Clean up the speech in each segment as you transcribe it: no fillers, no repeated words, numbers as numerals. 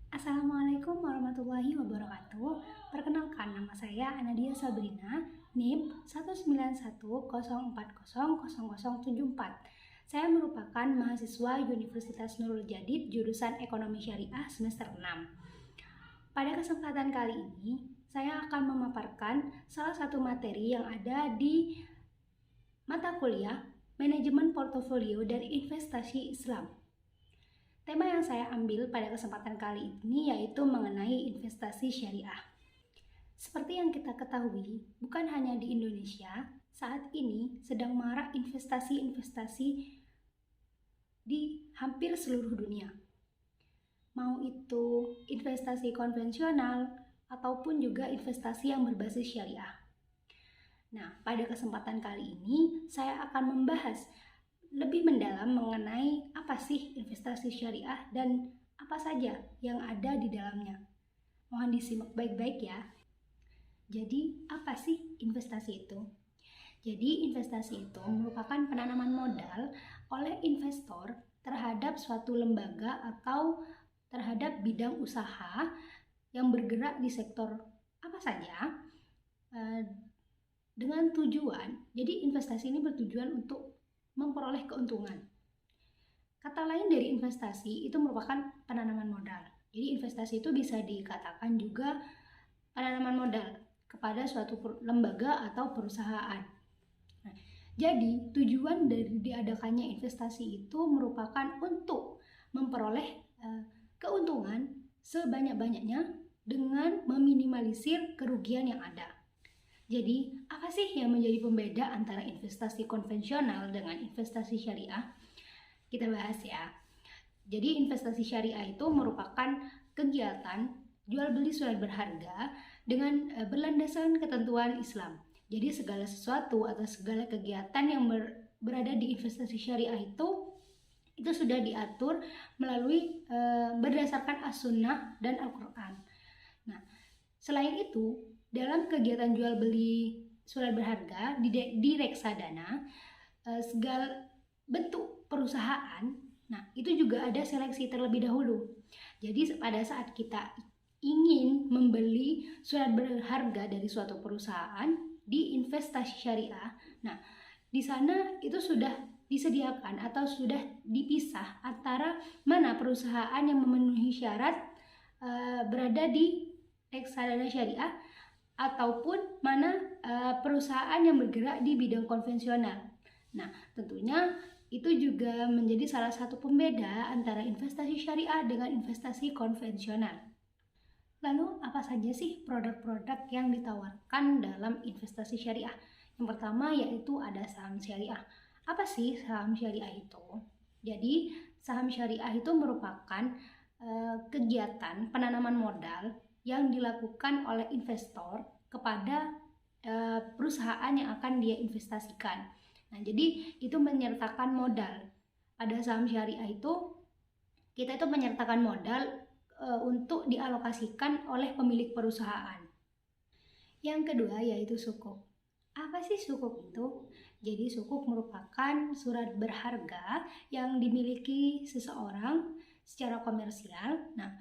Assalamualaikum warahmatullahi wabarakatuh. Perkenalkan, nama saya Anadia Sabrina, NIM 19104000074. Saya merupakan mahasiswa Universitas Nurul Jadid jurusan Ekonomi Syariah semester 6. Pada kesempatan kali ini, saya akan memaparkan salah satu materi yang ada di mata kuliah Manajemen Portofolio dan Investasi Islam. Tema yang saya ambil pada kesempatan kali ini yaitu mengenai investasi syariah. Seperti yang kita ketahui, bukan hanya di Indonesia, saat ini sedang marak investasi-investasi di hampir seluruh dunia. Mau itu investasi konvensional ataupun juga investasi yang berbasis syariah. Nah, pada kesempatan kali ini saya akan membahas lebih mendalam mengenai apa sih investasi syariah dan apa saja yang ada di dalamnya. Mohon disimak baik-baik ya. Jadi, apa sih investasi itu? Jadi, investasi itu merupakan penanaman modal oleh investor terhadap suatu lembaga atau terhadap bidang usaha yang bergerak di sektor apa saja dengan tujuan. Jadi, investasi ini bertujuan untuk memperoleh keuntungan. Kata lain dari investasi itu merupakan penanaman modal. Jadi investasi itu bisa dikatakan juga penanaman modal kepada suatu lembaga atau perusahaan. Nah, jadi tujuan dari diadakannya investasi itu merupakan untuk memperoleh keuntungan sebanyak-banyaknya dengan meminimalisir kerugian yang ada. Jadi, apa sih yang menjadi pembeda antara investasi konvensional dengan investasi syariah? Kita bahas ya. Jadi, investasi syariah itu merupakan kegiatan jual beli surat berharga dengan berlandaskan ketentuan Islam. Jadi, segala sesuatu atau segala kegiatan yang berada di investasi syariah itu sudah diatur melalui berdasarkan As-Sunnah dan Al-Quran. Nah, selain itu, dalam kegiatan jual beli surat berharga di reksadana, segala bentuk perusahaan, nah itu juga ada seleksi terlebih dahulu. Jadi pada saat kita ingin membeli surat berharga dari suatu perusahaan di investasi syariah, nah di sana itu sudah disediakan atau sudah dipisah antara mana perusahaan yang memenuhi syarat berada di reksadana syariah ataupun mana perusahaan yang bergerak di bidang konvensional. Nah, tentunya itu juga menjadi salah satu pembeda antara investasi syariah dengan investasi konvensional. Lalu, apa saja sih produk-produk yang ditawarkan dalam investasi syariah? Yang pertama yaitu ada saham syariah. Apa sih saham syariah itu? Jadi, saham syariah itu merupakan kegiatan penanaman modal yang dilakukan oleh investor kepada perusahaan yang akan dia investasikan. Nah, jadi itu menyertakan modal. Pada saham syariah itu kita itu menyertakan modal untuk dialokasikan oleh pemilik perusahaan. Yang kedua yaitu sukuk. Apa sih sukuk itu? Jadi sukuk merupakan surat berharga yang dimiliki seseorang secara komersial. Nah,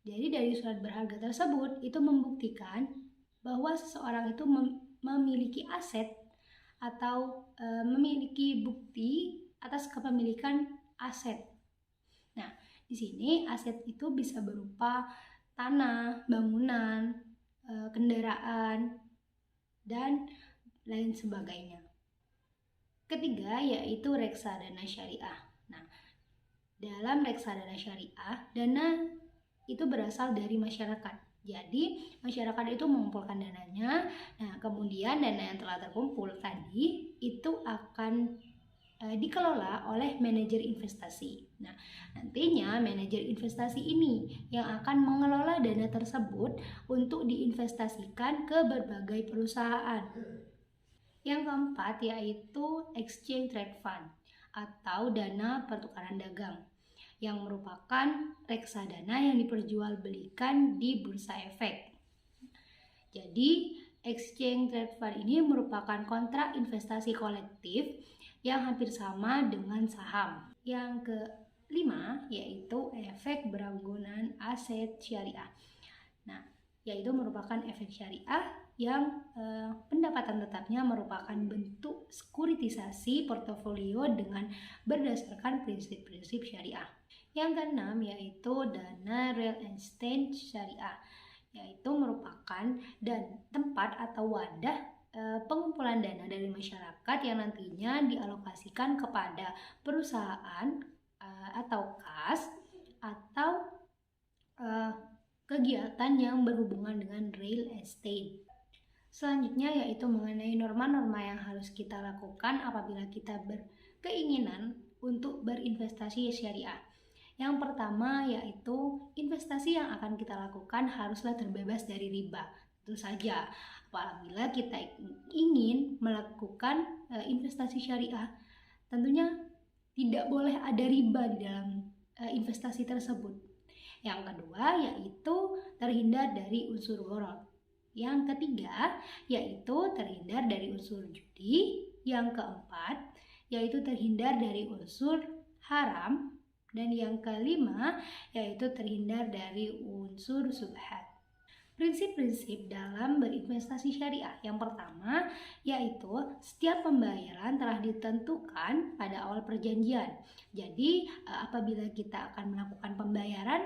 jadi dari surat berharga tersebut itu membuktikan bahwa seseorang itu memiliki aset atau memiliki bukti atas kepemilikan aset. Nah, di sini aset itu bisa berupa tanah, bangunan, kendaraan, dan lain sebagainya. Ketiga yaitu reksadana syariah. Nah, dalam reksadana syariah, dana itu berasal dari masyarakat. Jadi masyarakat itu mengumpulkan dananya. Nah, kemudian dana yang telah terkumpul tadi itu akan dikelola oleh manajer investasi. Nah, nantinya manajer investasi ini yang akan mengelola dana tersebut untuk diinvestasikan ke berbagai perusahaan. Yang keempat yaitu exchange trade fund atau dana pertukaran dagang, yang merupakan reksadana yang diperjualbelikan di bursa efek. Jadi, exchange trade fund ini merupakan kontrak investasi kolektif yang hampir sama dengan saham. Yang kelima yaitu efek beranggonan aset syariah. Nah, yaitu merupakan efek syariah yang pendapatan tetapnya merupakan bentuk sekuritisasi portofolio dengan berdasarkan prinsip-prinsip syariah. Yang keenam yaitu dana real estate syariah, yaitu merupakan tempat atau wadah pengumpulan dana dari masyarakat yang nantinya dialokasikan kepada perusahaan atau kas atau kegiatan yang berhubungan dengan real estate. Selanjutnya yaitu mengenai norma-norma yang harus kita lakukan apabila kita berkeinginan untuk berinvestasi syariah. Yang pertama yaitu investasi yang akan kita lakukan haruslah terbebas dari riba. Tentu saja apabila kita ingin melakukan investasi syariah, tentunya tidak boleh ada riba di dalam investasi tersebut. Yang kedua yaitu terhindar dari unsur gharar. Yang ketiga yaitu terhindar dari unsur judi. Yang keempat yaitu terhindar dari unsur haram. Dan yang kelima yaitu terhindar dari unsur subhat. Prinsip-prinsip dalam berinvestasi syariah. Yang pertama yaitu setiap pembayaran telah ditentukan pada awal perjanjian. Jadi apabila kita akan melakukan pembayaran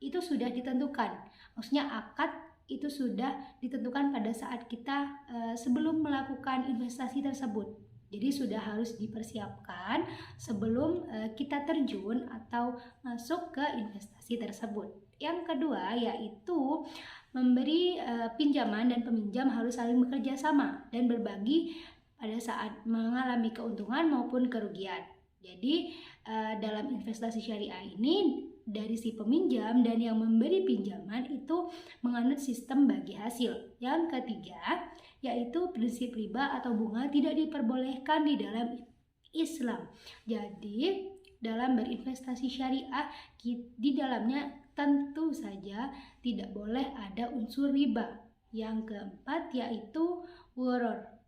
itu sudah ditentukan. Maksudnya akad itu sudah ditentukan pada saat kita sebelum melakukan investasi tersebut. Jadi sudah harus dipersiapkan sebelum kita terjun atau masuk ke investasi tersebut. Yang kedua yaitu memberi pinjaman dan peminjam harus saling bekerja sama dan berbagi pada saat mengalami keuntungan maupun kerugian. Jadi dalam investasi syariah ini dari si peminjam dan yang memberi pinjaman itu menganut sistem bagi hasil. Yang ketiga yaitu prinsip riba atau bunga tidak diperbolehkan di dalam Islam. Jadi dalam berinvestasi syariah di dalamnya tentu saja tidak boleh ada unsur riba. Yang keempat yaitu gharar.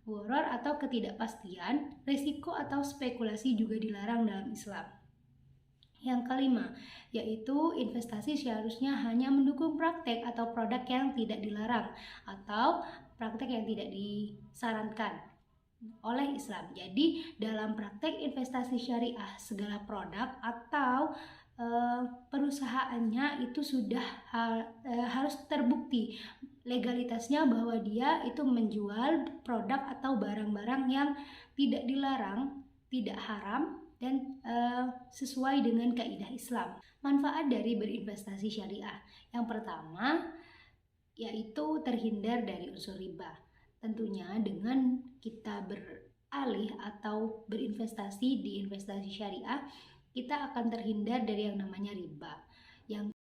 Gharar atau ketidakpastian, risiko atau spekulasi juga dilarang dalam Islam. Yang kelima yaitu investasi seharusnya hanya mendukung praktek atau produk yang tidak dilarang atau praktek yang tidak disarankan oleh Islam. Jadi dalam praktek investasi syariah segala produk atau perusahaannya itu sudah harus terbukti legalitasnya bahwa dia itu menjual produk atau barang-barang yang tidak dilarang, tidak haram dan sesuai dengan kaidah Islam. Manfaat dari berinvestasi syariah. Yang pertama yaitu terhindar dari unsur riba. Tentunya dengan kita beralih atau berinvestasi di investasi syariah, kita akan terhindar dari yang namanya riba. Yang